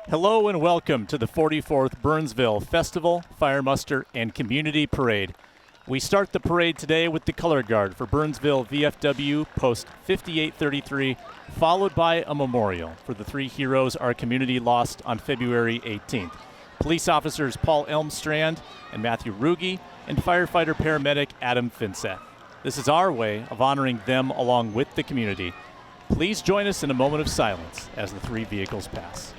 Hello and welcome to the 44th Burnsville Festival, Fire Muster, and Community Parade. We start the parade today with the color guard for Burnsville VFW Post 5833, followed by a memorial for the three heroes our community lost on February 18th. Police officers Paul Elmstrand and Matthew Ruge, and firefighter paramedic Adam Finseth. This is our way of honoring them along with the community. Please join us in a moment of silence as the three vehicles pass.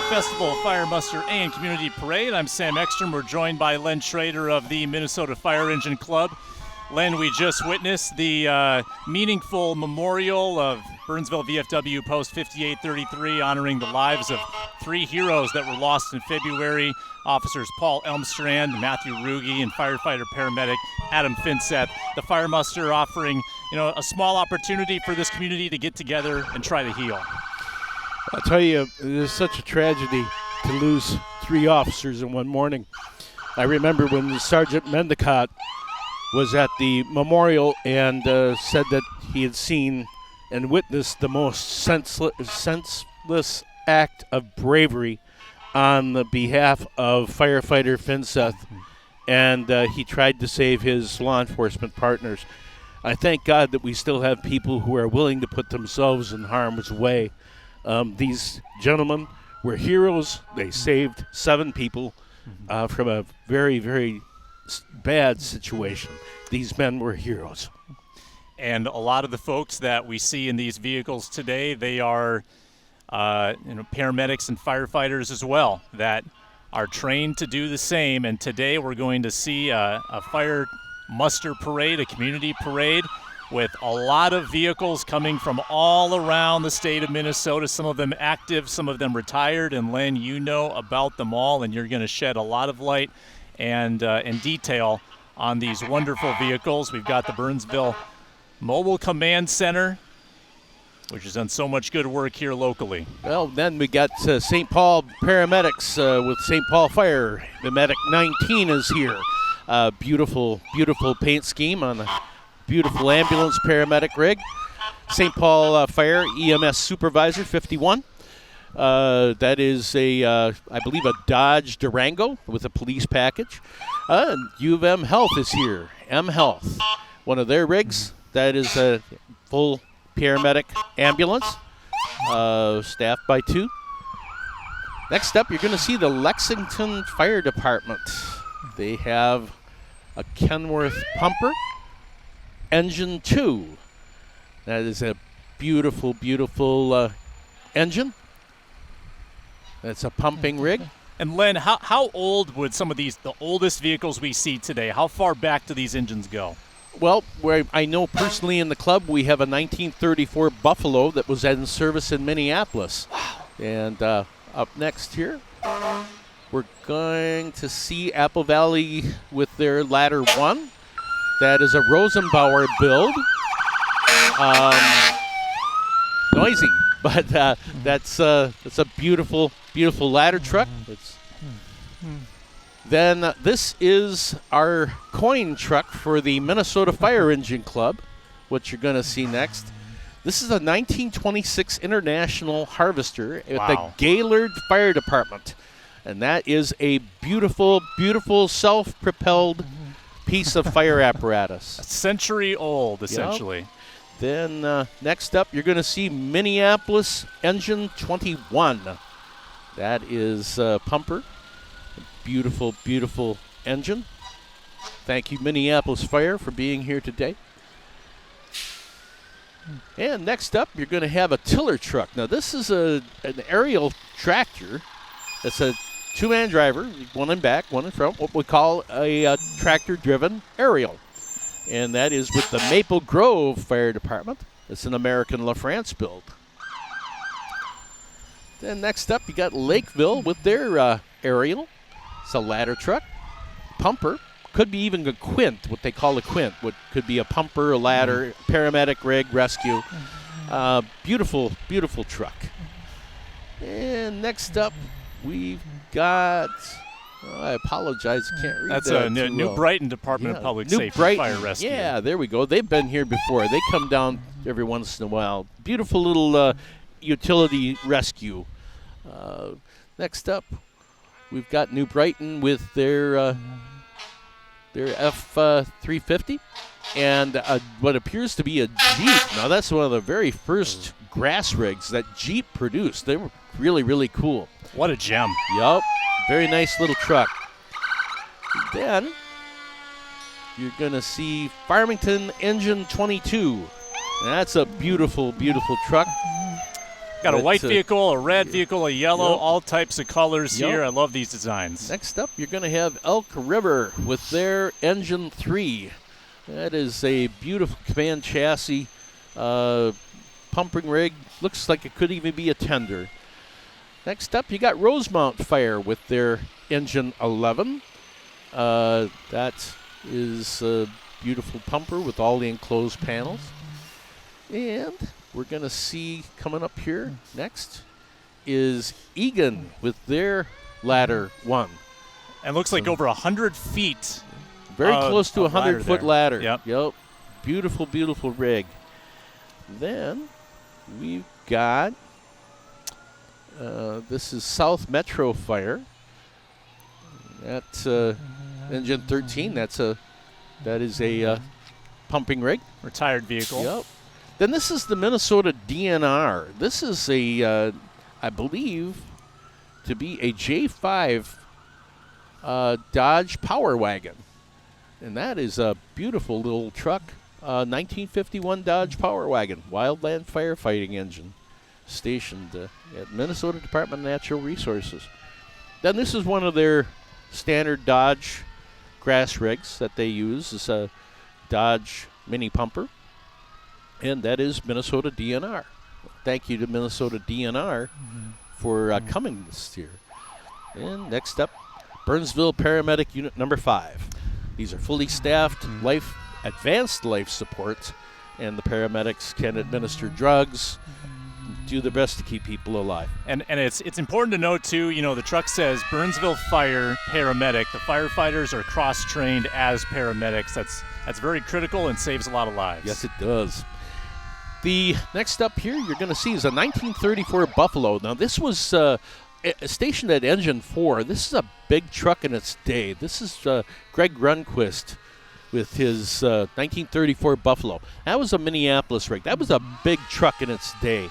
Festival, Fire Muster, and Community Parade. I'm Sam Ekstrom. We're joined by Len Schrader of the Minnesota Fire Engine Club. Len, we just witnessed the meaningful memorial of Burnsville VFW Post 5833 honoring the lives of three heroes that were lost in February. Officers Paul Elmstrand, Matthew Ruge, and firefighter paramedic Adam Finseth. The Fire Muster offering, a small opportunity for this community to get together and try to heal. I'll tell you, it is such a tragedy to lose three officers in one morning. I remember when Sergeant Mendicott was at the memorial and said that he had seen and witnessed the most senseless act of bravery on the behalf of firefighter Finseth, and he tried to save his law enforcement partners. I thank God that we still have people who are willing to put themselves in harm's way. These gentlemen were heroes. They saved 7 people from a very, very bad situation. These men were heroes. And a lot of the folks that we see in these vehicles today, they are paramedics and firefighters as well that are trained to do the same. And today we're going to see a fire muster parade, a community parade, with a lot of vehicles coming from all around the state of Minnesota, some of them active, some of them retired. And Len, you know about them all, and you're going to shed a lot of light and detail on these wonderful vehicles. We've got the Burnsville Mobile Command Center, which has done so much good work here locally. Well, then we got St. Paul paramedics with St. Paul Fire. The Medic 19 is here. Beautiful, beautiful paint scheme on the beautiful ambulance paramedic rig. St. Paul Fire EMS Supervisor 51. That is I believe a Dodge Durango with a police package. U of M Health is here. M Health, one of their rigs. That is a full paramedic ambulance, staffed by 2. Next up, you're going to see the Lexington Fire Department. They have a Kenworth pumper. Engine 2. That is a beautiful, beautiful engine. That's a pumping rig. And Len, how old would some of the oldest vehicles we see today, how far back do these engines go? Well, I know personally in the club we have a 1934 Buffalo that was in service in Minneapolis. Wow. And up next here, we're going to see Apple Valley with their Ladder 1. That is a Rosenbauer build. Noisy, but that's a beautiful, beautiful ladder truck. Then this is our coin truck for the Minnesota Fire Engine Club, what you're going to see next. This is a 1926 International Harvester at the Gaylord Fire Department. And that is a beautiful, beautiful self-propelled piece of fire apparatus. A century old, essentially. Yep. Then next up, you're going to see Minneapolis Engine 21. That is Pumper. Beautiful, beautiful engine. Thank you, Minneapolis Fire, for being here today. And next up, you're going to have a tiller truck. Now, this is an aerial tractor. It's a two-man driver, one in back, one in front, what we call a tractor-driven aerial. And that is with the Maple Grove Fire Department. It's an American LaFrance build. Then next up, you got Lakeville with their aerial. It's a ladder truck. Pumper. Could be even a quint, what they call a quint. What could be a pumper, a ladder, paramedic rig, rescue. Beautiful, beautiful truck. And next up, we've got... I apologize, can't read that. That's a New Brighton Department of Public Safety Fire Rescue. Yeah, there we go. They've been here before. They come down every once in a while. Beautiful little utility rescue. Next up, we've got New Brighton with their F-350 and what appears to be a Jeep. Now, that's one of the very first grass rigs that Jeep produced. They were really, really cool. What a gem. Yup. Very nice little truck. Then you're going to see Farmington Engine 22. That's a beautiful, beautiful truck. Got a white vehicle, a red vehicle, a yellow, all types of colors here. I love these designs. Next up, you're going to have Elk River with their Engine 3. That is a beautiful command chassis, pumping rig. Looks like it could even be a tender. Next up, you got Rosemount Fire with their Engine 11. That is a beautiful pumper with all the enclosed panels. And we're going to see coming up here next is Egan with their Ladder 1. And looks like over 100 feet. Very close to a 100-foot ladder. Yep. Beautiful, beautiful rig. Then we've got... this is South Metro Fire. That's Engine 13. That is a pumping rig. Retired vehicle. Yep. Then this is the Minnesota DNR. This is a, I believe, to be a J5 Dodge Power Wagon. And that is a beautiful little truck. 1951 Dodge Power Wagon. Wildland firefighting engine. Stationed at Minnesota Department of Natural Resources. Then this is one of their standard Dodge grass rigs that they use. It's a Dodge mini pumper, and that is Minnesota DNR. Thank you to Minnesota DNR for coming this year. And next up, Burnsville Paramedic Unit Number 5. These are fully staffed advanced life support, and the paramedics can administer drugs, do their best to keep people alive. And it's important to note, too, the truck says Burnsville Fire Paramedic. The firefighters are cross-trained as paramedics. That's very critical and saves a lot of lives. Yes, it does. The next up here you're going to see is a 1934 Buffalo. Now, this was stationed at Engine 4. This is a big truck in its day. This is Greg Grunquist with his 1934 Buffalo. That was a Minneapolis rig. That was a big truck in its day.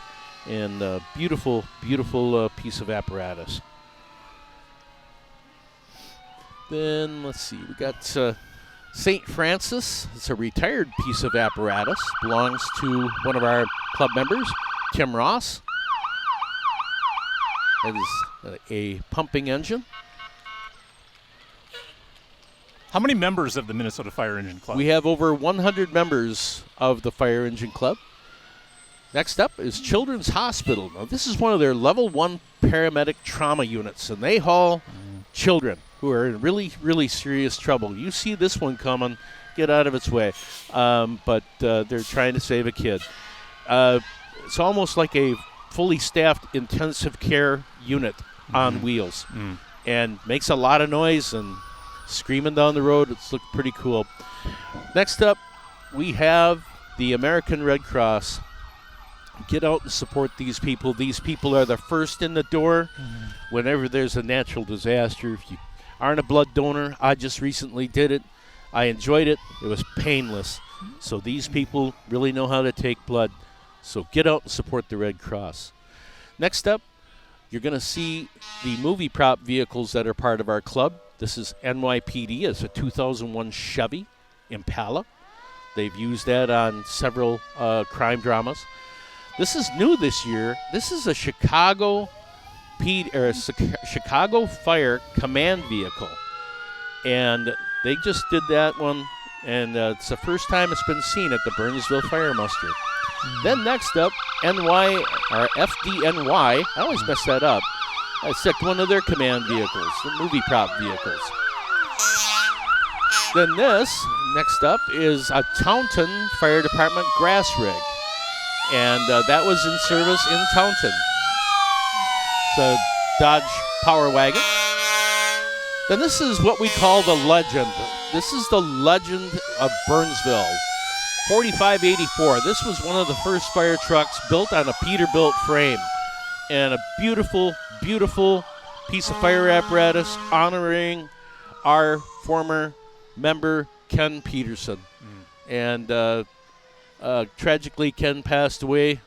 And beautiful, beautiful piece of apparatus. Then, let's see, we got St. Francis. It's a retired piece of apparatus. Belongs to one of our club members, Tim Ross. That is a pumping engine. How many members of the Minnesota Fire Engine Club? We have over 100 members of the Fire Engine Club. Next up is Children's Hospital. Now, this is one of their level 1 paramedic trauma units, and they haul children who are in really, really serious trouble. You see this one coming, get out of its way. But they're trying to save a kid. It's almost like a fully staffed intensive care unit on wheels, and makes a lot of noise and screaming down the road. It's looked pretty cool. Next up, we have the American Red Cross. Get out and support these people. These people are the first in the door whenever there's a natural disaster. If you aren't a blood donor, I just recently did it. I enjoyed it. It was painless. So these people really know how to take blood. So get out and support the Red Cross. Next up, you're going to see the movie prop vehicles that are part of our club. This is NYPD. It's a 2001 Chevy Impala. They've used that on several crime dramas. This is new this year. This is a Chicago Fire Command Vehicle. And they just did that one, and it's the first time it's been seen at the Burnsville Fire Muster. Then next up, FDNY. I always mess that up. I set one of their command vehicles, the movie prop vehicles. Then this, next up, is a Taunton Fire Department grass rig. And that was in service in Taunton. It's a Dodge Power Wagon. Then this is what we call the Legend. This is the Legend of Burnsville. 4584. This was one of the first fire trucks built on a Peterbilt frame. And a beautiful, beautiful piece of fire apparatus honoring our former member, Ken Peterson. And tragically, Ken passed away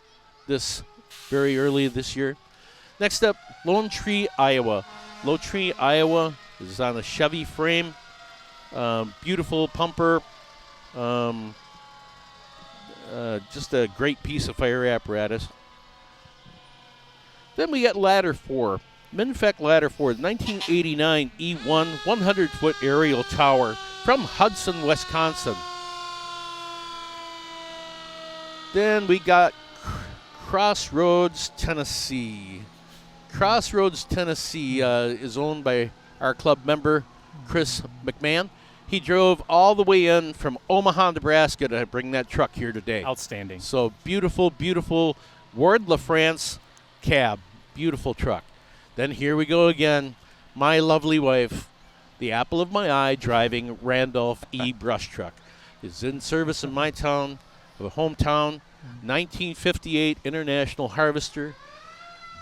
very early this year. Next up, Lone Tree, Iowa. Lone Tree, Iowa is on a Chevy frame. Beautiful pumper. Just a great piece of fire apparatus. Then we got Ladder 4. Minfec Ladder 4, 1989 E1 100-foot aerial tower from Hudson, Wisconsin. Then we got Crossroads, Tennessee. Crossroads, Tennessee is owned by our club member, Chris McMahon. He drove all the way in from Omaha, Nebraska to bring that truck here today. Outstanding. So beautiful, beautiful Ward LaFrance cab. Beautiful truck. Then here we go again. My lovely wife, the apple of my eye, driving Randolph E. brush truck. Is in service in my town, of a hometown, 1958 International Harvester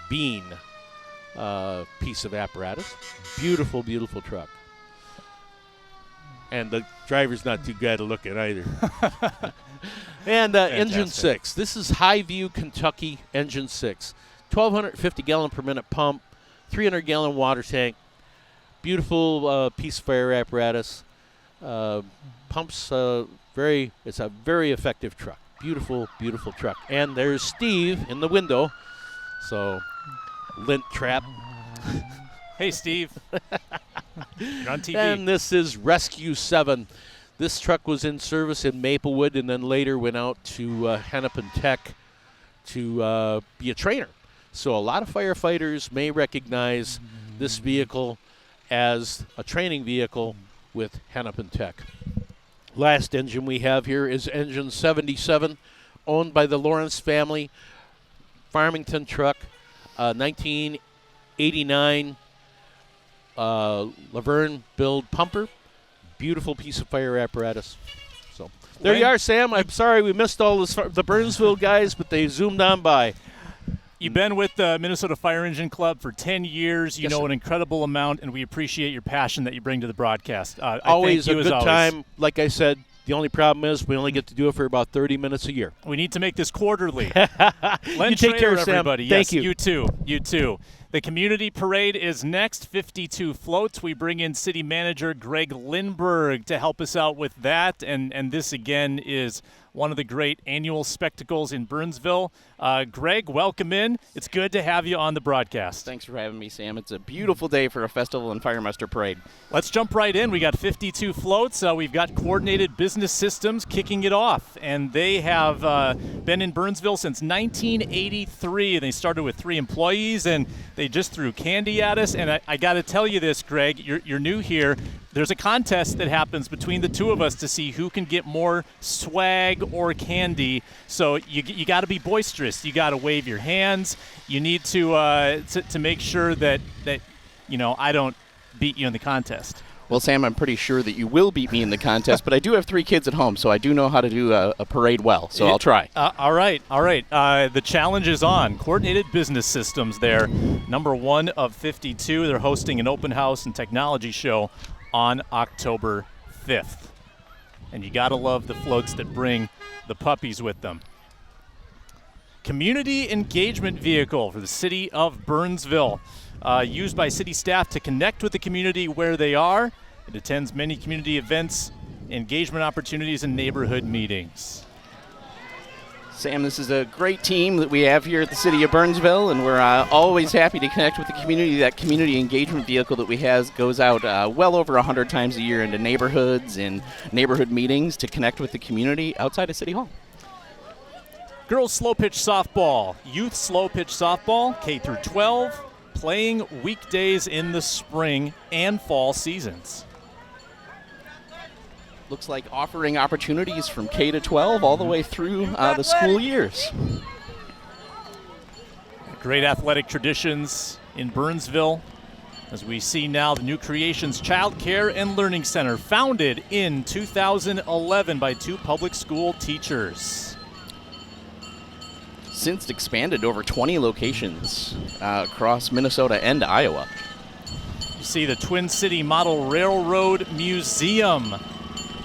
bean piece of apparatus. Beautiful, beautiful truck. And the driver's not too bad looking either. And Engine 6. This is Highview, Kentucky Engine 6. 1,250 gallon per minute pump, 300-gallon water tank. Beautiful piece of fire apparatus. Pumps it's a very effective truck. Beautiful, beautiful truck. And there's Steve in the window. So, lint trap. Hey, Steve. You're on TV. And this is Rescue 7. This truck was in service in Maplewood and then later went out to Hennepin Tech to be a trainer. So a lot of firefighters may recognize this vehicle as a training vehicle with Hennepin Tech. Last engine we have here is Engine 77, owned by the Lawrence family. Farmington truck, 1989 Laverne build pumper. Beautiful piece of fire apparatus. So there you are, Sam. I'm sorry we missed all the Burnsville guys, but they zoomed on by. You've been with the Minnesota Fire Engine Club for 10 years. You know an incredible amount, and we appreciate your passion that you bring to the broadcast. Always a good time. Like I said, the only problem is we only get to do it for about 30 minutes a year. We need to make this quarterly. You take care, Sam. Everybody. Thank you. you. You too. The community parade is next, 52 floats. We bring in city manager Greg Lindberg to help us out with that. And this, again, is one of the great annual spectacles in Burnsville. Greg, welcome in. It's good to have you on the broadcast. Thanks for having me, Sam. It's a beautiful day for a festival and Fire Muster Parade. Let's jump right in. We got 52 floats. We've got Coordinated Business Systems kicking it off, and they have been in Burnsville since 1983. They started with 3 employees, and they just threw candy at us. And I got to tell you this, Greg, you're new here. There's a contest that happens between the two of us to see who can get more swag or candy. So you got to be boisterous. You got to wave your hands. You need to make sure that I don't beat you in the contest. Well, Sam, I'm pretty sure that you will beat me in the contest, but I do have 3 kids at home, so I do know how to do a parade well, so I'll try. All right. The challenge is on. Coordinated Business Systems there, number 1 of 52. They're hosting an open house and technology show on October 5th. And you got to love the floats that bring the puppies with them. Community engagement vehicle for the city of Burnsville, used by city staff to connect with the community where they are. It attends many community events, engagement opportunities, and neighborhood meetings. Sam, this is a great team that we have here at the city of Burnsville, and we're always happy to connect with the community. That community engagement vehicle that we have goes out well over 100 times a year into neighborhoods and neighborhood meetings to connect with the community outside of City Hall. Girls slow pitch softball, youth slow pitch softball, K through 12, playing weekdays in the spring and fall seasons. Looks like offering opportunities from K to 12 all the way through the school years. Great athletic traditions in Burnsville. As we see now, the New Creations Child Care and Learning Center, founded in 2011 by 2 public school teachers. Since expanded to over 20 locations across Minnesota and Iowa. You see the Twin City Model Railroad Museum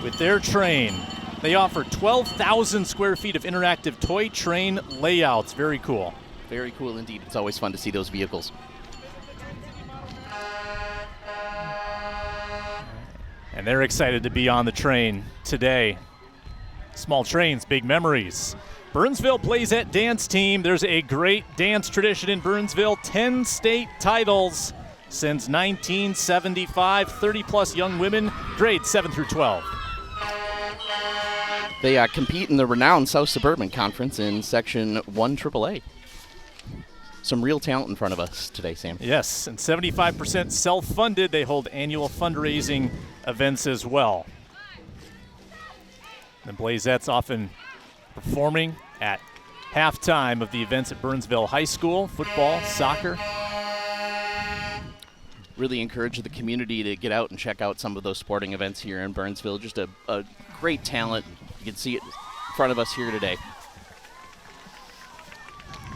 with their train. They offer 12,000 square feet of interactive toy train layouts. Very cool. Very cool indeed. It's always fun to see those vehicles. And they're excited to be on the train today. Small trains, big memories. Burnsville Blazette dance team. There's a great dance tradition in Burnsville. 10 state titles since 1975. 30-plus young women, grades 7 through 12. They compete in the renowned South Suburban Conference in Section 1 AAA. Some real talent in front of us today, Sam. Yes, and 75% self-funded. They hold annual fundraising events as well. The Blazettes often performing at halftime of the events at Burnsville High School, football, soccer. Really encourage the community to get out and check out some of those sporting events here in Burnsville. Just a great talent. You can see it in front of us here today.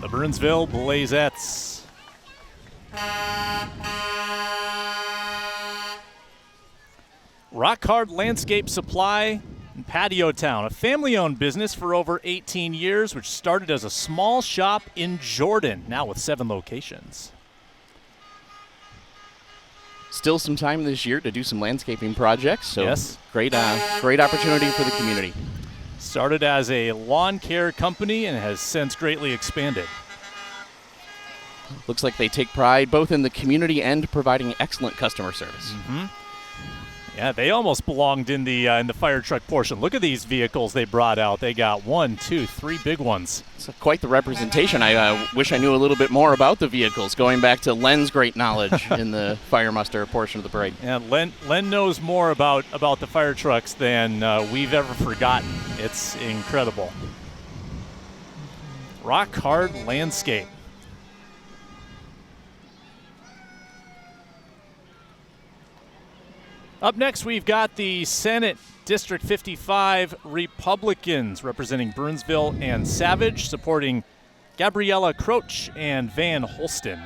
The Burnsville Blazettes. Rock Hard Landscape Supply in Patio Town, a family-owned business for over 18 years, which started as a small shop in Jordan, now with 7 locations. Still some time this year to do some landscaping projects, so yes. Great opportunity for the community. Started as a lawn care company and has since greatly expanded. Looks like they take pride both in the community and providing excellent customer service. Mm-hmm. Yeah, they almost belonged in the fire truck portion. Look at these vehicles they brought out. They got 1, 2, 3 big ones. It's quite the representation. I wish I knew a little bit more about the vehicles, going back to Len's great knowledge in the fire muster portion of the parade. Yeah, Len knows more about the fire trucks than we've ever forgotten. It's incredible. Rock Hard Landscape. Up next, we've got the Senate District 55 Republicans representing Burnsville and Savage, supporting Gabriella Croach and Van Holston.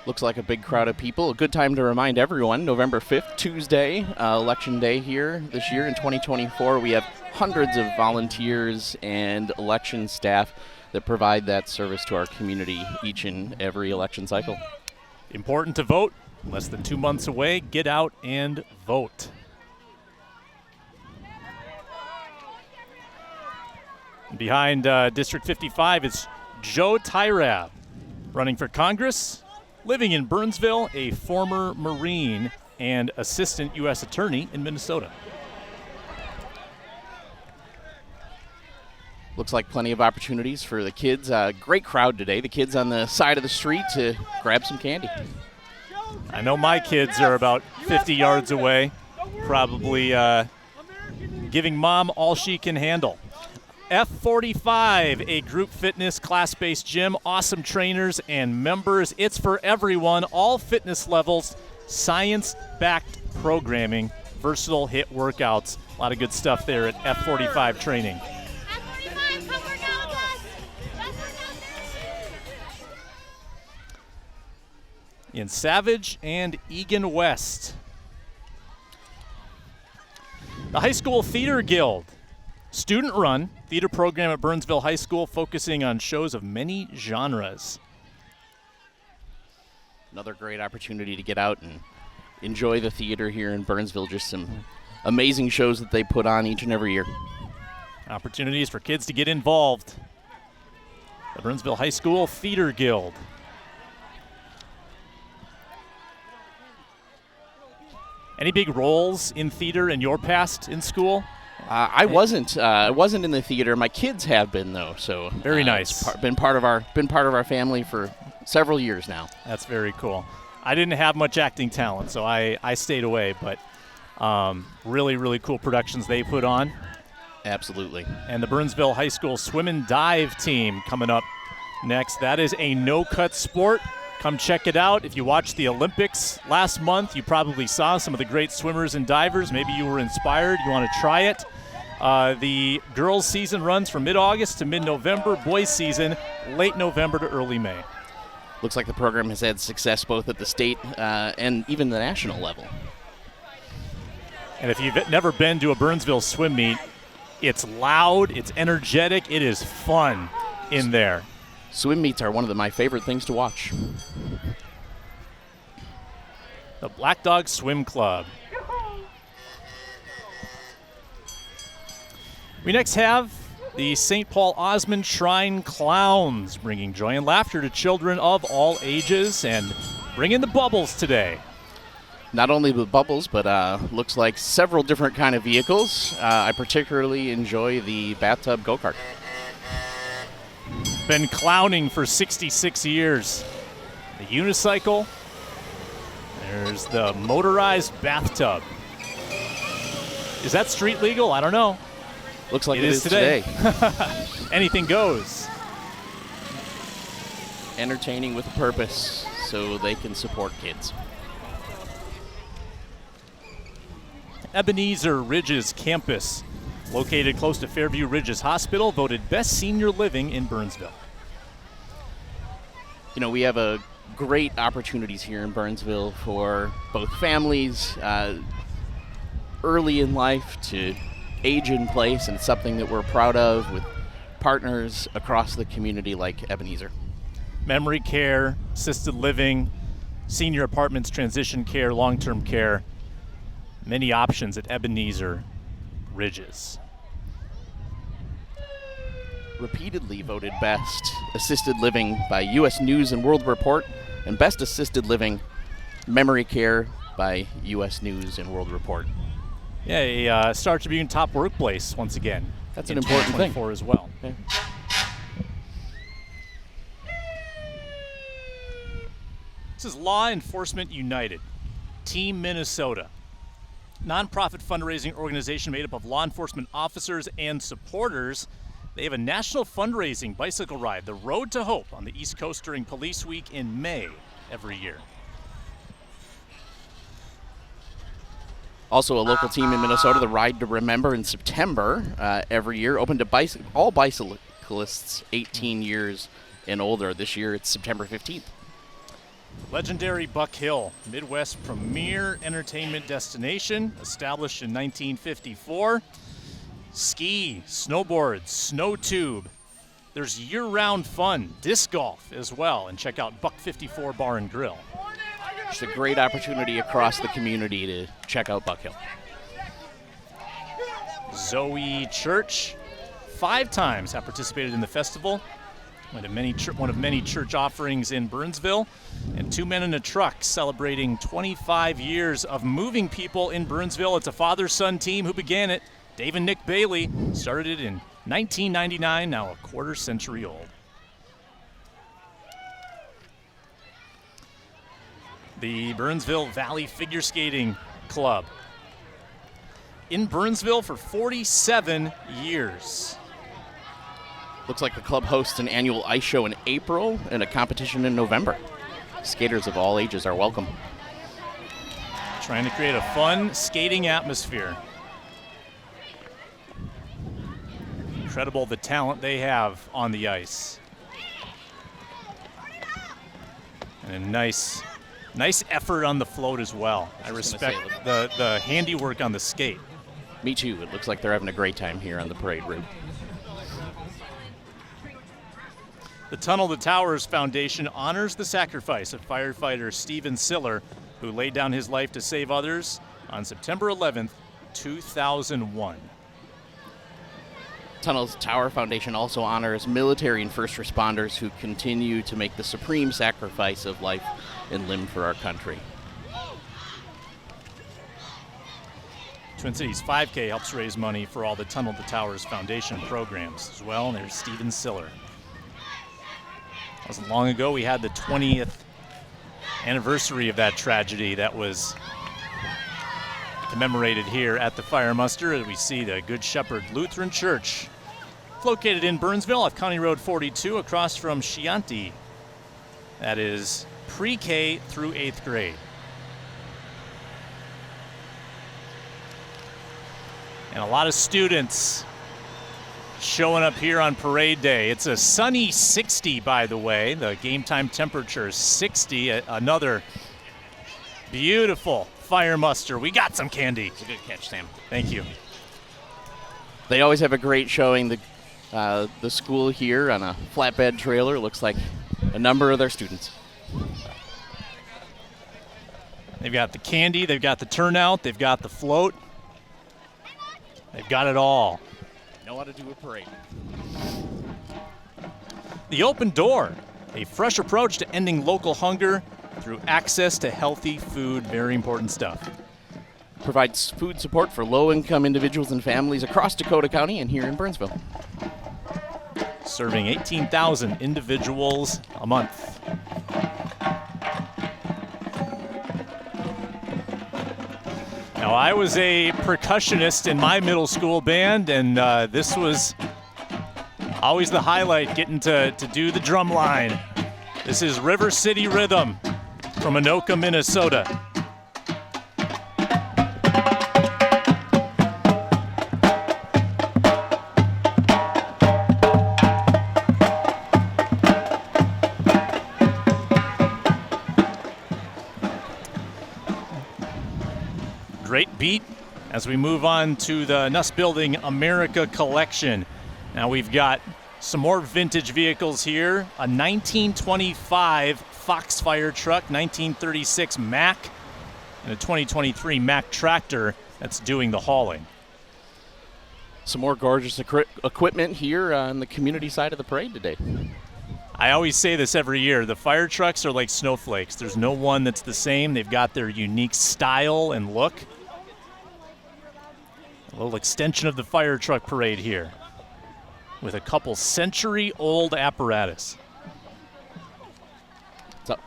Looks like a big crowd of people. A good time to remind everyone, November 5th, Tuesday, Election Day here this year in 2024. We have hundreds of volunteers and election staff that provide that service to our community each and every election cycle. Important to vote. Less than 2 months away. Get out and vote. Behind District 55, it's Joe Tyrab, running for Congress, living in Burnsville, a former Marine and assistant U.S. attorney in Minnesota. Looks like plenty of opportunities for the kids. Great crowd today. The kids on the side of the street to grab some candy. I know my kids are about 50 yards away, probably giving mom all she can handle. F45, a group fitness class-based gym, awesome trainers and members. It's for everyone, all fitness levels, science-backed programming, versatile HIIT workouts. A lot of good stuff there at F45 training. F45, come work out with us. Let's work out there. In Savage and Egan West. The High School Theater Guild. Student-run theater program at Burnsville High School focusing on shows of many genres. Another great opportunity to get out and enjoy the theater here in Burnsville. Just some amazing shows that they put on each and every year. Opportunities for kids to get involved. The Burnsville High School Theater Guild. Any big roles in theater in your past in school? I wasn't in the theater. My kids have been though, so very nice. It's been part of our family for several years now. That's very cool. I didn't have much acting talent, so I stayed away. But really, really cool productions they put on. Absolutely. And the Burnsville High School swim and dive team coming up next. That is a no-cut sport. Come check it out. If you watched the Olympics last month, you probably saw some of the great swimmers and divers. Maybe you were inspired. You want to try it. The girls' season runs from mid-August to mid-November. Boys' season, late November to early May. Looks like the program has had success both at the state and even the national level. And if you've never been to a Burnsville swim meet, it's loud, it's energetic, it is fun in there. Swim meets are one of my favorite things to watch. The Black Dog Swim Club. We next have the St. Paul Osmond Shrine Clowns, bringing joy and laughter to children of all ages and bringing the bubbles today. Not only the bubbles, but looks like several different kind of vehicles. I particularly enjoy the bathtub go-kart. Been clowning for 66 years. The unicycle. There's the motorized bathtub. Is that street legal? I don't know. Looks like it is today. Anything goes. Entertaining with a purpose so they can support kids. Ebenezer Ridges campus, located close to Fairview Ridges Hospital, voted best senior living in Burnsville. You know, we have a great opportunities here in Burnsville for both families, early in life to age in place, and it's something that we're proud of with partners across the community like Ebenezer. Memory care, assisted living, senior apartments, transition care, long-term care. Many options at Ebenezer Ridges. Repeatedly voted best assisted living by U.S. News and World Report, and best assisted living memory care by U.S. News and World Report. Yeah, a Star Tribune top workplace once again. That's an important thing. As well. Okay. This is Law Enforcement United, Team Minnesota. Nonprofit fundraising organization made up of law enforcement officers and supporters. They have a national fundraising bicycle ride, the Road to Hope, on the East Coast during Police Week in May every year. Also a local team in Minnesota, the Ride to Remember in September every year, open to all bicyclists 18 years and older. This year it's September 15th. Legendary Buck Hill, Midwest premier entertainment destination, established in 1954. Ski, snowboard, snow tube. There's year-round fun, disc golf as well, and check out Buck 54 Bar and Grill. It's a great opportunity across the community to check out Buck Hill. Zoe Church, 5 times have participated in the festival. One of many church offerings in Burnsville. And 2 Men in a Truck celebrating 25 years of moving people in Burnsville. It's a father-son team who began it. Dave and Nick Bailey started it in 1999, now a quarter century old. The Burnsville Valley Figure Skating Club. In Burnsville for 47 years. Looks like the club hosts an annual ice show in April and a competition in November. Skaters of all ages are welcome. Trying to create a fun skating atmosphere. Incredible the talent they have on the ice. And a nice effort on the float as well. I respect the handiwork on the skate. Me too. It looks like they're having a great time here on the parade route. The Tunnel to Towers Foundation honors the sacrifice of firefighter Stephen Siller, who laid down his life to save others on September 11th, 2001. Tunnel to Tower Foundation also honors military and first responders who continue to make the supreme sacrifice of life and limb for our country. Twin Cities 5K helps raise money for all the Tunnel to Towers Foundation programs as well, and there's Stephen Siller. That was long ago. We had the 20th anniversary of that tragedy that was commemorated here at the Fire Muster. As we see the Good Shepherd Lutheran Church, located in Burnsville off County Road 42 across from Chianti. That is pre-K through 8th grade. And a lot of students showing up here on parade day. It's a sunny 60, by the way. The game time temperature is 60. Another beautiful fire muster. We got some candy. It's a good catch, Sam. Thank you. They always have a great showing. The school here on a flatbed trailer. Looks like a number of their students. They've got the candy, they've got the turnout, they've got the float. They've got it all. Know how to do a parade. The Open Door, a fresh approach to ending local hunger through access to healthy food. Very important stuff. Provides food support for low-income individuals and families across Dakota County and here in Burnsville. Serving 18,000 individuals a month. Now, I was a percussionist in my middle school band, and this was always the highlight, getting to do the drum line. This is River City Rhythm from Anoka, Minnesota. Great beat as we move on to the Nuss Building America Collection. Now we've got some more vintage vehicles here. A 1925 Foxfire truck, 1936 Mack, and a 2023 Mack tractor that's doing the hauling. Some more gorgeous equipment here on the community side of the parade today. I always say this every year. The fire trucks are like snowflakes. There's no one that's the same. They've got their unique style and look. A little extension of the fire truck parade here with a couple century-old apparatus. What's up?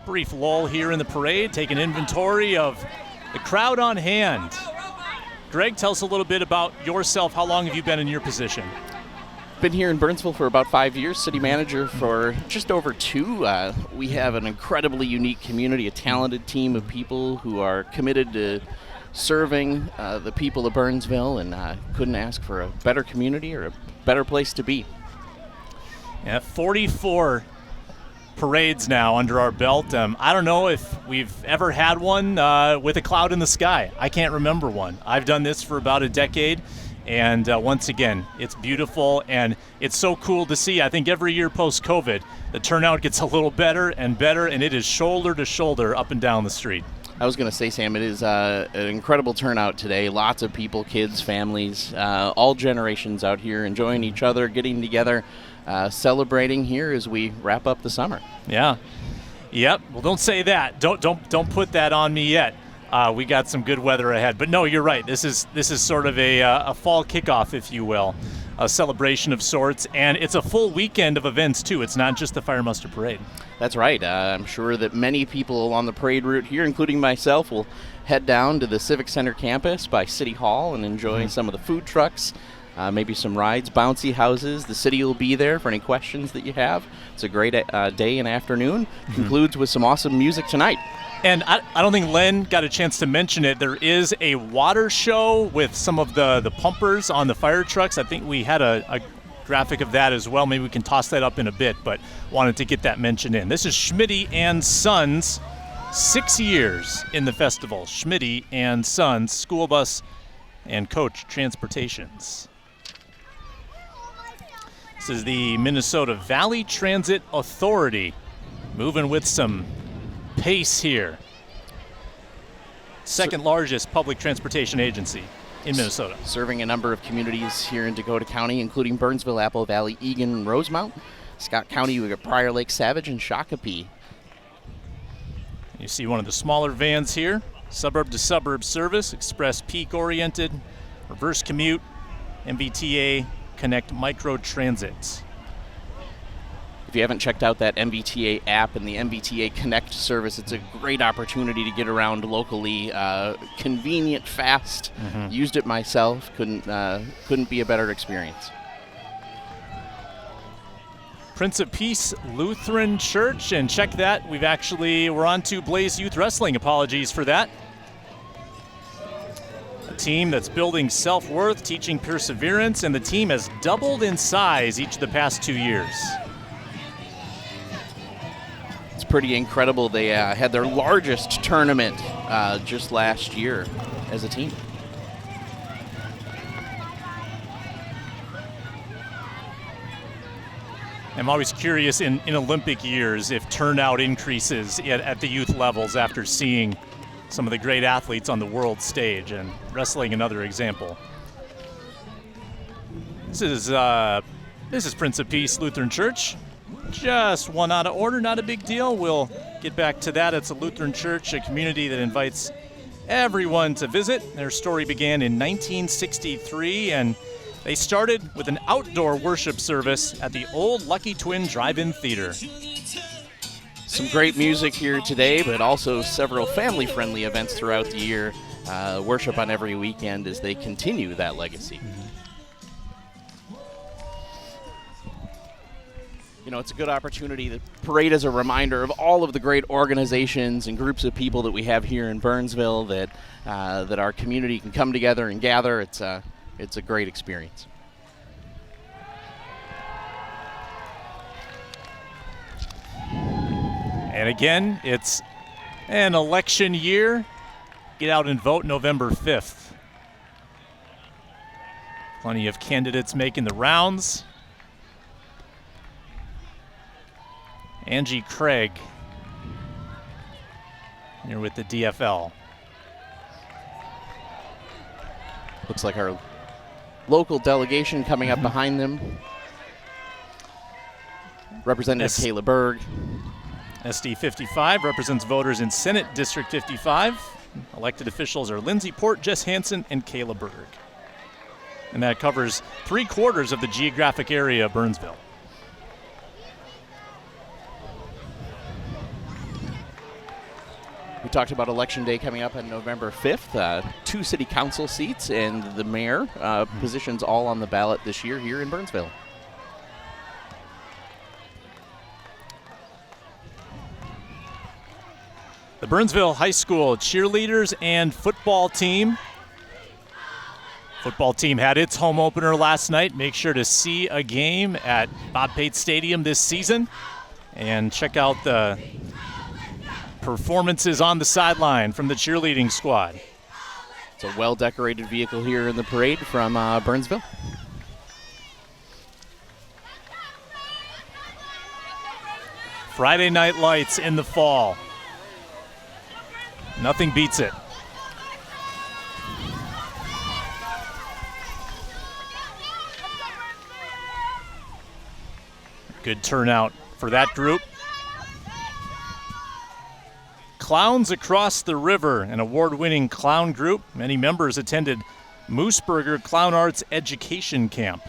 Brief lull here in the parade, taking inventory of the crowd on hand. Greg, tell us a little bit about yourself. How long have you been in your position? Been here in Burnsville for about 5 years, city manager for just over 2. We have an incredibly unique community, a talented team of people who are committed to serving the people of Burnsville, and couldn't ask for a better community or a better place to be. Yeah, 44 parades now under our belt. I don't know if we've ever had one with a cloud in the sky. I can't remember one. I've done this for about a decade, and once again, it's beautiful, and it's so cool to see. I think every year post-COVID, the turnout gets a little better, and it is shoulder to shoulder up and down the street. I was going to say, Sam, it is an incredible turnout today. Lots of people, kids, families, all generations out here enjoying each other, getting together, celebrating here as we wrap up the summer. Yeah. Yep. Well, don't say that. Don't put that on me yet. We got some good weather ahead. But no, you're right. This is sort of a fall kickoff, if you will, a celebration of sorts, and it's a full weekend of events too. It's not just the Fire Muster Parade. That's right. I'm sure that many people along the parade route here, including myself, will head down to the Civic Center campus by City Hall and enjoy some of the food trucks, maybe some rides, bouncy houses. The city will be there for any questions that you have. It's a great day and afternoon. Concludes with some awesome music tonight. And I don't think Len got a chance to mention it. There is a water show with some of the pumpers on the fire trucks. I think we had a graphic of that as well. Maybe we can toss that up in a bit, but wanted to get that mentioned in. This is Schmitty and Sons, 6 years in the festival. Schmitty and Sons, school bus and coach transportations. This is the Minnesota Valley Transit Authority, moving with some pace here. Second largest public transportation agency in Minnesota. Serving a number of communities here in Dakota County, including Burnsville, Apple Valley, Egan, and Rosemount. Scott County, we got Prior Lake, Savage, and Shakopee. You see one of the smaller vans here, suburb-to-suburb service, express peak-oriented, reverse commute, MBTA Connect Micro Transit. If you haven't checked out that MBTA app and the MBTA Connect service, it's a great opportunity to get around locally. Convenient, fast. Used it myself. Couldn't be a better experience. Prince of Peace Lutheran Church, and check that. We're on to Blaze Youth Wrestling. Apologies for that. A team that's building self-worth, teaching perseverance, and the team has doubled in size each of the past 2 years. It's pretty incredible. They had their largest tournament just last year as a team. I'm always curious in Olympic years if turnout increases at the youth levels after seeing some of the great athletes on the world stage, and wrestling another example. This is Prince of Peace Lutheran Church. Just one out of order, not a big deal. We'll get back to that. It's a Lutheran church, a community that invites everyone to visit. Their story began in 1963, and they started with an outdoor worship service at the old Lucky Twin Drive-In Theater. Some great music here today, but also several family-friendly events throughout the year. Worship on every weekend as they continue that legacy. You know, it's a good opportunity. The parade is a reminder of all of the great organizations and groups of people that we have here in Burnsville that our community can come together and gather. It's a great experience. And again, it's an election year. Get out and vote November 5th. Plenty of candidates making the rounds. Angie Craig here with the DFL. Looks like our local delegation coming up behind them. Representative Kayla Berg. SD 55 represents voters in Senate District 55. Elected officials are Lindsay Port, Jess Hansen, and Kayla Berg. And that covers 3/4 of the geographic area of Burnsville. We talked about Election Day coming up on November 5th. 2 city council seats and the mayor positions all on the ballot this year here in Burnsville. The Burnsville High School cheerleaders and football team. Football team had its home opener last night. Make sure to see a game at Bob Pate Stadium this season and check out the performances on the sideline from the cheerleading squad. It's a well-decorated vehicle here in the parade from Burnsville. Friday Night Lights in the fall. Nothing beats it. Good turnout for that group. Clowns Across the River, an award-winning clown group. Many members attended Mooseburger Clown Arts Education Camp.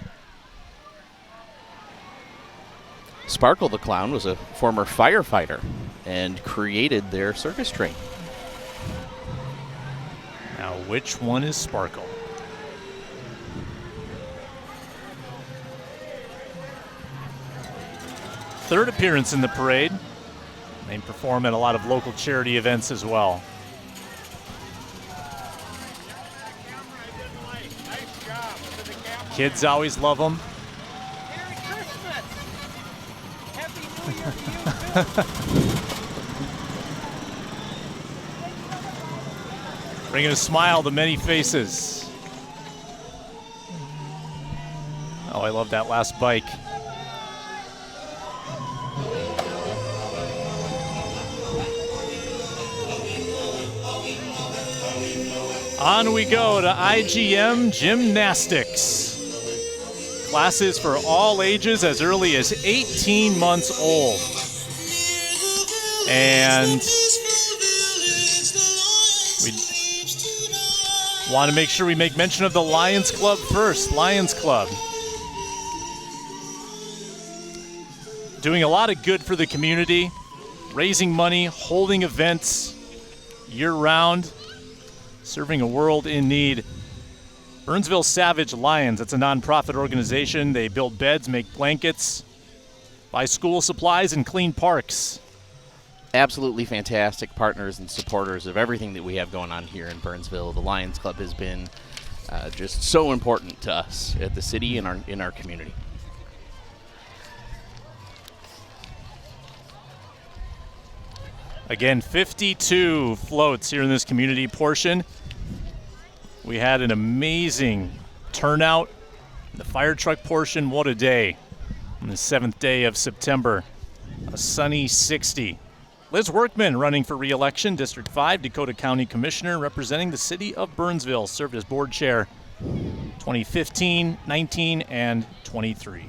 Sparkle the Clown was a former firefighter and created their circus train. Now, which one is Sparkle? Third appearance in the parade. They perform at a lot of local charity events as well. Kids always love them. Merry Christmas! Happy New Year! Bringing a smile to many faces. Oh, I love that last bike. On we go to IGM Gymnastics. Classes for all ages as early as 18 months old. And we want to make sure we make mention of the Lions Club first. Lions Club. Doing a lot of good for the community, raising money, holding events year-round, serving a world in need. Burnsville Savage Lions, it's a nonprofit organization. They build beds, make blankets, buy school supplies, and clean parks. Absolutely fantastic partners and supporters of everything that we have going on here in Burnsville. The Lions Club has been just so important to us at the city and in our community. Again, 52 floats here in this community portion. We had an amazing turnout. The fire truck portion, what a day. On the 7th day of September, a sunny 60. Liz Workman running for re-election, District 5, Dakota County Commissioner, representing the city of Burnsville, served as board chair 2015, 19, and 23.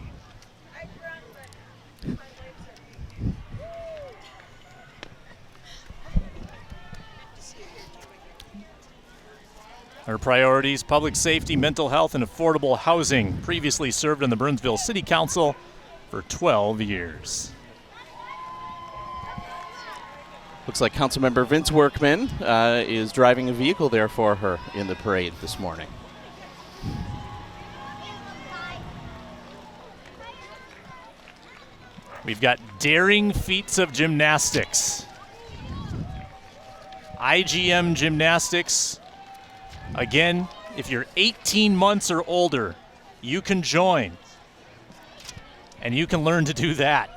Her priorities: public safety, mental health, and affordable housing. Previously served on the Burnsville City Council for 12 years. Looks like Councilmember Vince Workman is driving a vehicle there for her in the parade this morning. We've got daring feats of gymnastics. IGM Gymnastics. Again, if you're 18 months or older, you can join. And you can learn to do that.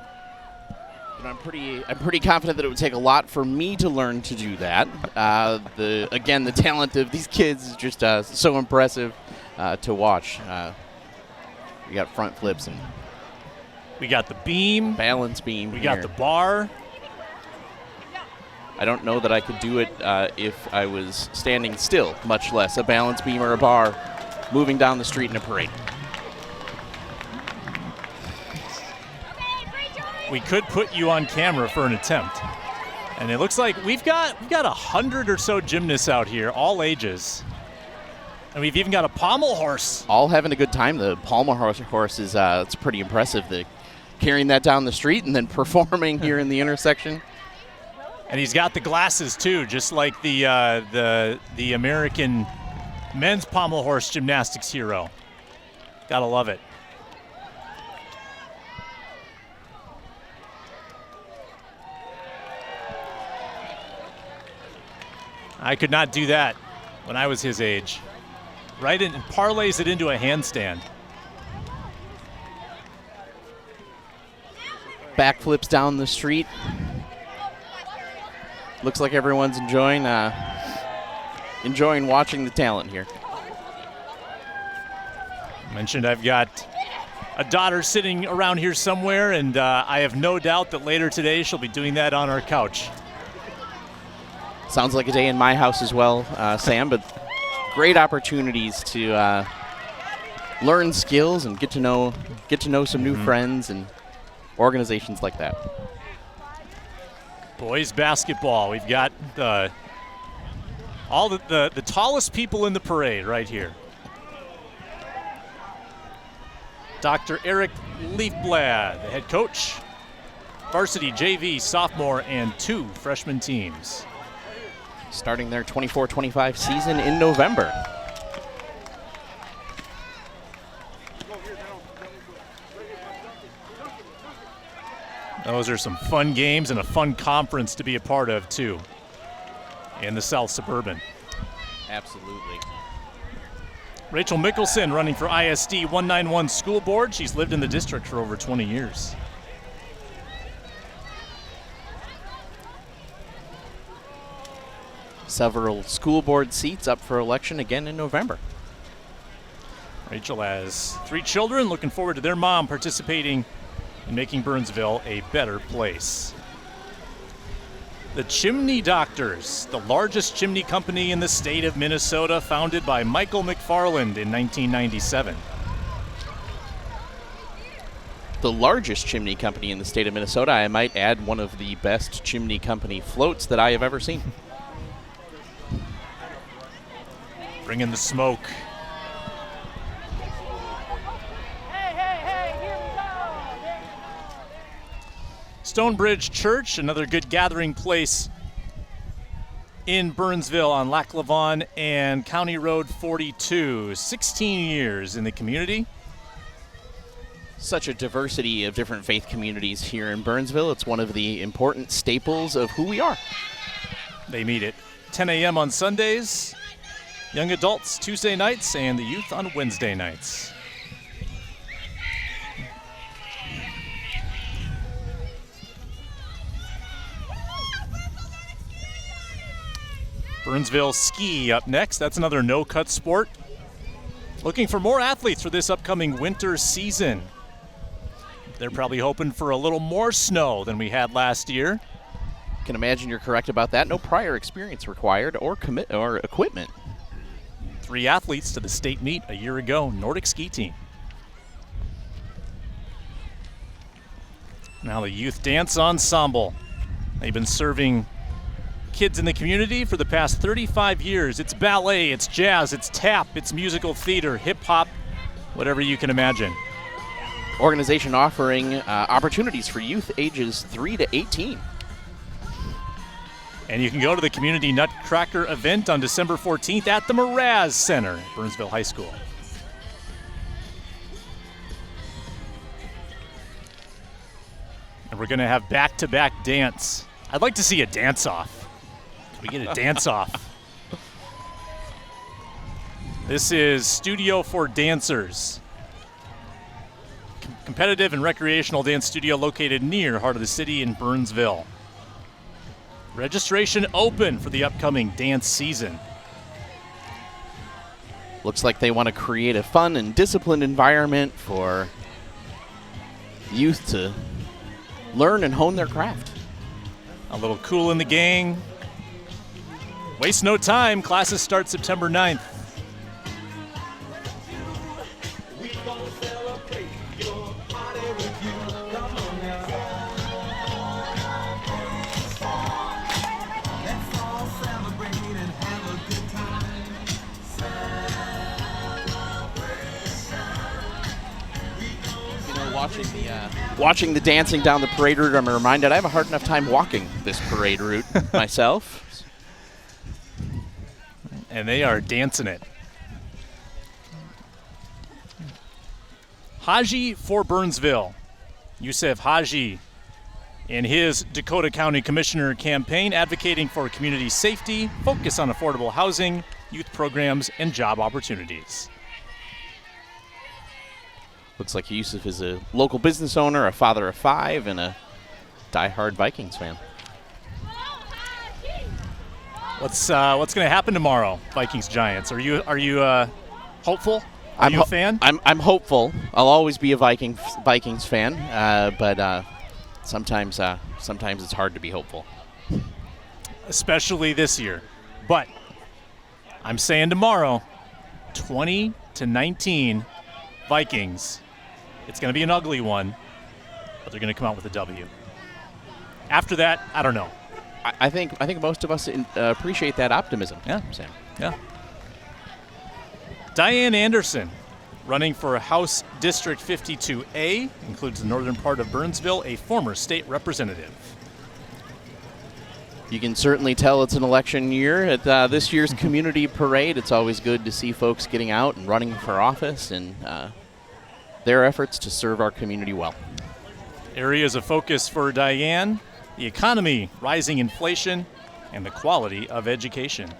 And I'm pretty confident that it would take a lot for me to learn to do that. The talent of these kids is just so impressive to watch. We got front flips and we got the beam, balance beam. We here. got the bar. I don't know that I could do it if I was standing still, much less a balance beam or a bar moving down the street in a parade. We could put you on camera for an attempt. And it looks like we've got 100 or so gymnasts out here, all ages. And we've even got a pommel horse. All having a good time. The pommel horse is it's pretty impressive. Carrying that down the street and then performing here in the intersection. And he's got the glasses too, just like the American men's pommel horse gymnastics hero. Gotta love it. I could not do that when I was his age. Right, and parlays it into a handstand. Backflips down the street. Looks like everyone's enjoying watching the talent here. Mentioned I've got a daughter sitting around here somewhere, and I have no doubt that later today she'll be doing that on our couch. Sounds like a day in my house as well, Sam, but great opportunities to learn skills and get to know some new friends and organizations like that. Boys basketball. We've got all the tallest people in the parade right here. Dr. Eric Leafblad, the head coach. Varsity, JV, sophomore, and 2 freshman teams. Starting their 24-25 season in November. Those are some fun games and a fun conference to be a part of, too, in the South Suburban. Absolutely. Rachel Mickelson running for ISD 191 School Board. She's lived in the district for over 20 years. Several school board seats up for election again in November. Rachel has 3 children, looking forward to their mom participating in making Burnsville a better place. The Chimney Doctors, the largest chimney company in the state of Minnesota, founded by Michael McFarland in 1997. The largest chimney company in the state of Minnesota. I might add, one of the best chimney company floats that I have ever seen. Bring in the smoke. Stonebridge Church, another good gathering place in Burnsville on Lac La Vanne and County Road 42. 16 years in the community. Such a diversity of different faith communities here in Burnsville. It's one of the important staples of who we are. They meet at 10 a.m. on Sundays, young adults Tuesday nights, and the youth on Wednesday nights. Burnsville ski up next. That's another no-cut sport. Looking for more athletes for this upcoming winter season. They're probably hoping for a little more snow than we had last year. Can imagine you're correct about that. No prior experience required or equipment. 3 athletes to the state meet a year ago, Nordic ski team. Now the youth dance ensemble. They've been serving kids in the community for the past 35 years. It's ballet, it's jazz, it's tap, it's musical theater, hip hop, whatever you can imagine. Organization offering opportunities for youth ages 3 to 18. And you can go to the Community Nutcracker event on December 14th at the Mraz Center at Burnsville High School. And we're going to have back-to-back dance. I'd like to see a dance-off. We get a dance-off. This is Studio for Dancers. Competitive and recreational dance studio located near heart of the city in Burnsville. Registration open for the upcoming dance season. Looks like they want to create a fun and disciplined environment for youth to learn and hone their craft. A little Cool in the Gang. Waste no time. Classes start September 9th. Watching the dancing down the parade route, I'm reminded I have a hard enough time walking this parade route myself. And they are dancing it. Haji for Burnsville. Yusef Haji in his Dakota County Commissioner campaign advocating for community safety, focus on affordable housing, youth programs, and job opportunities. Looks like Yusuf is a local business owner, a father of 5, and a diehard Vikings fan. What's going to happen tomorrow, Vikings Giants? Are you hopeful? Are you a fan? I'm hopeful. I'll always be a Vikings fan, but sometimes it's hard to be hopeful. especially this year. But I'm saying tomorrow, 20-19 Vikings. It's going to be an ugly one, but they're going to come out with a W. After that, I don't know. I think most of us appreciate that optimism. Yeah. Sam. Yeah. Diane Anderson, running for House District 52A, includes the northern part of Burnsville, a former state representative. You can certainly tell it's an election year. At this year's community parade, it's always good to see folks getting out and running for office and their efforts to serve our community well. Areas of focus for Diane: the economy, rising inflation, and the quality of education.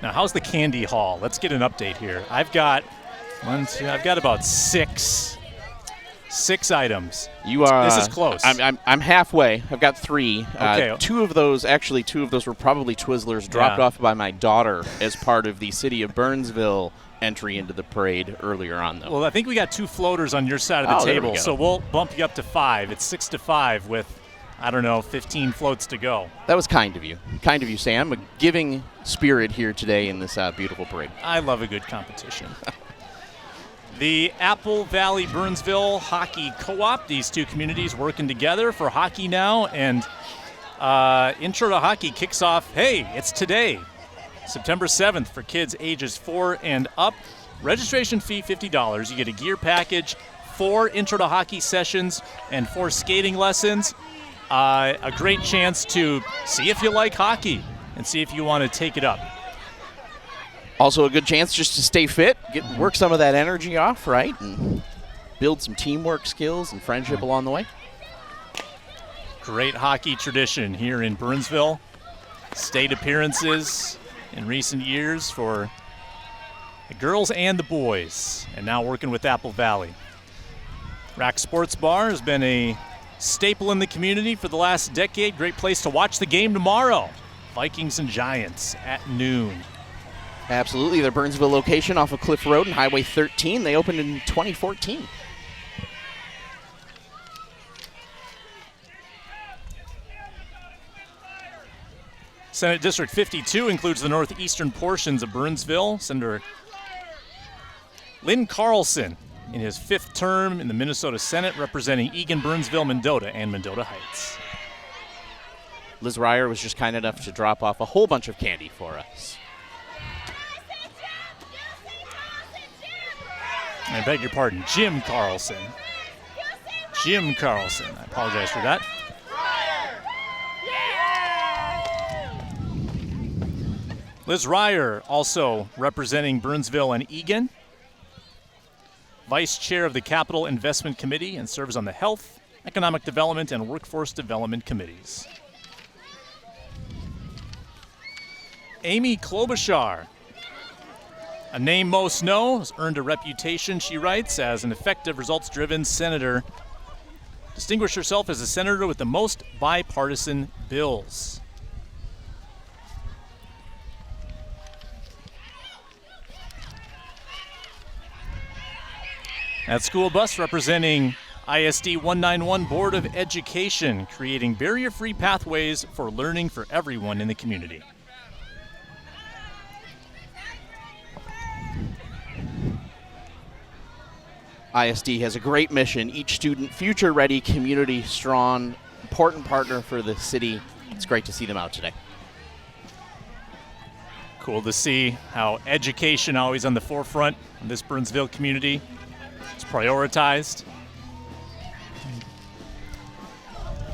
Now, how's the candy haul? Let's get an update here. I've got about six items. You are. This is close. I'm halfway. I've got 3. Okay. Two of those were probably Twizzlers dropped off by my daughter as part of the city of Burnsville entry into the parade earlier on, though. Well, I think we got 2 floaters on your side of the there we table, go. so we'll bump you up to 5. It's 6-5 with, 15 floats to go. That was kind of you. Kind of you, Sam. A giving spirit here today in this beautiful parade. I love a good competition. The Apple Valley Burnsville Hockey Co-op, these two communities working together for hockey now, and Intro to Hockey kicks off, it's today, September 7th, for kids ages 4 and up. Registration fee $50. You get a gear package, 4 Intro to Hockey sessions, and 4 skating lessons. A great chance to see if you like hockey and see if you want to take it up. Also a good chance just to stay fit, work some of that energy off, right? And build some teamwork skills and friendship along the way. Great hockey tradition here in Burnsville. State appearances in recent years for the girls and the boys, and now working with Apple Valley. Rack Sports Bar has been a staple in the community for the last decade. Great place to watch the game tomorrow. Vikings and Giants at noon. Absolutely. Their Burnsville location off of Cliff Road and Highway 13. They opened in 2014. Senate District 52 includes the northeastern portions of Burnsville. Senator Lynn Carlson in his 5th term in the Minnesota Senate, representing Eagan, Burnsville, Mendota, and Mendota Heights. Liz Ryer was just kind enough to drop off a whole bunch of candy for us. I beg your pardon, Jim Carlson. Jim Carlson. I apologize for that. Liz Ryer, also representing Burnsville and Eagan. Vice Chair of the Capital Investment Committee and serves on the Health, Economic Development, and Workforce Development Committees. Amy Klobuchar. A name most know, has earned a reputation, she writes, as an effective, results-driven senator. Distinguished herself as a senator with the most bipartisan bills. That school bus representing ISD 191 Board of Education, creating barrier-free pathways for learning for everyone in the community. ISD has a great mission. Each student future-ready, community-strong, important partner for the city. It's great to see them out today. Cool to see how education always on the forefront in this Burnsville community. It's prioritized.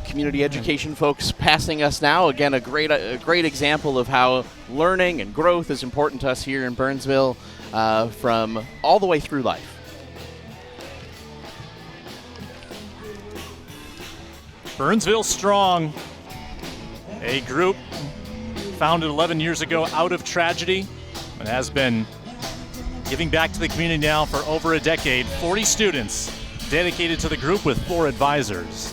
Community education folks passing us now. Again, a great example of how learning and growth is important to us here in Burnsville from all the way through life. Burnsville Strong, a group founded 11 years ago out of tragedy and has been giving back to the community now for over a decade. 40 students dedicated to the group with 4 advisors.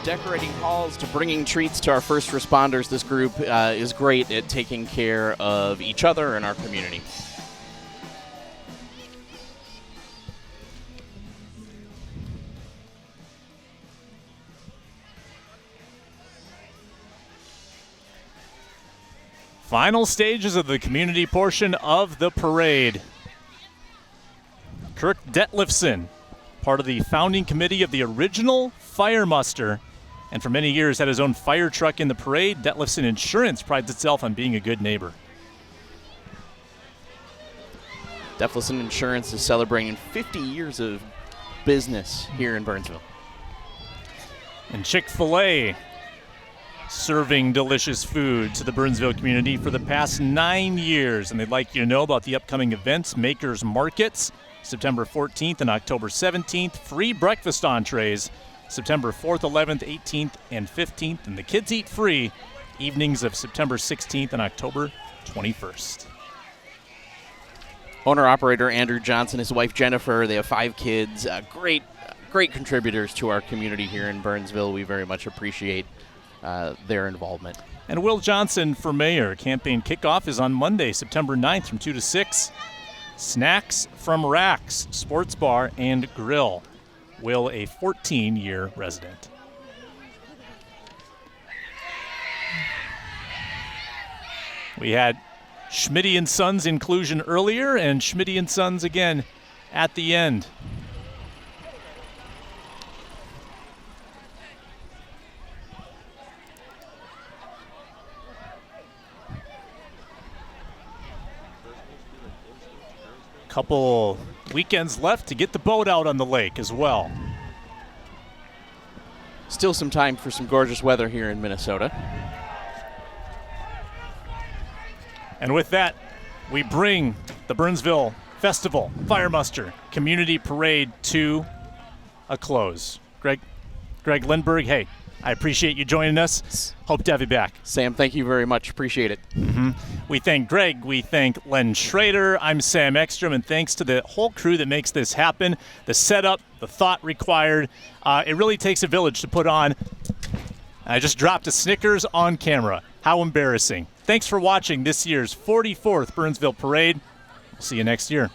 Decorating halls to bringing treats to our first responders, this group is great at taking care of each other and our community. Final stages of the community portion of the parade. Kirk Detlefson, part of the founding committee of the original fire muster, and for many years had his own fire truck in the parade. Detlefson Insurance prides itself on being a good neighbor. Detlefson Insurance is celebrating 50 years of business here in Burnsville. And Chick-fil-A serving delicious food to the Burnsville community for the past 9 years. And they'd like you to know about the upcoming events, Makers Markets, September 14th and October 17th. Free breakfast entrees, September 4th, 11th, 18th, and 15th. And the kids eat free evenings of September 16th and October 21st. Owner-operator Andrew Johnson, his wife Jennifer, they have 5 kids. Great contributors to our community here in Burnsville. We very much appreciate their involvement. And Will Johnson for mayor. Campaign kickoff is on Monday, September 9th from 2 to 6. Snacks from Racks, Sports Bar and Grill. Will, a 14-year resident. We had Schmitty & Sons inclusion earlier, and Schmitty & Sons again at the end. Couple weekends left to get the boat out on the lake as well. Still some time for some gorgeous weather here in Minnesota. And with that, we bring the Burnsville Festival Fire Muster Community Parade to a close. Greg Lindberg, hey, I appreciate you joining us. Hope to have you back. Sam, thank you very much. Appreciate it. We thank Greg. We thank Len Schrader. I'm Sam Ekstrom, and thanks to the whole crew that makes this happen. The setup, the thought required. It really takes a village to put on. I just dropped a Snickers on camera. How embarrassing. Thanks for watching this year's 44th Burnsville Parade. We'll see you next year.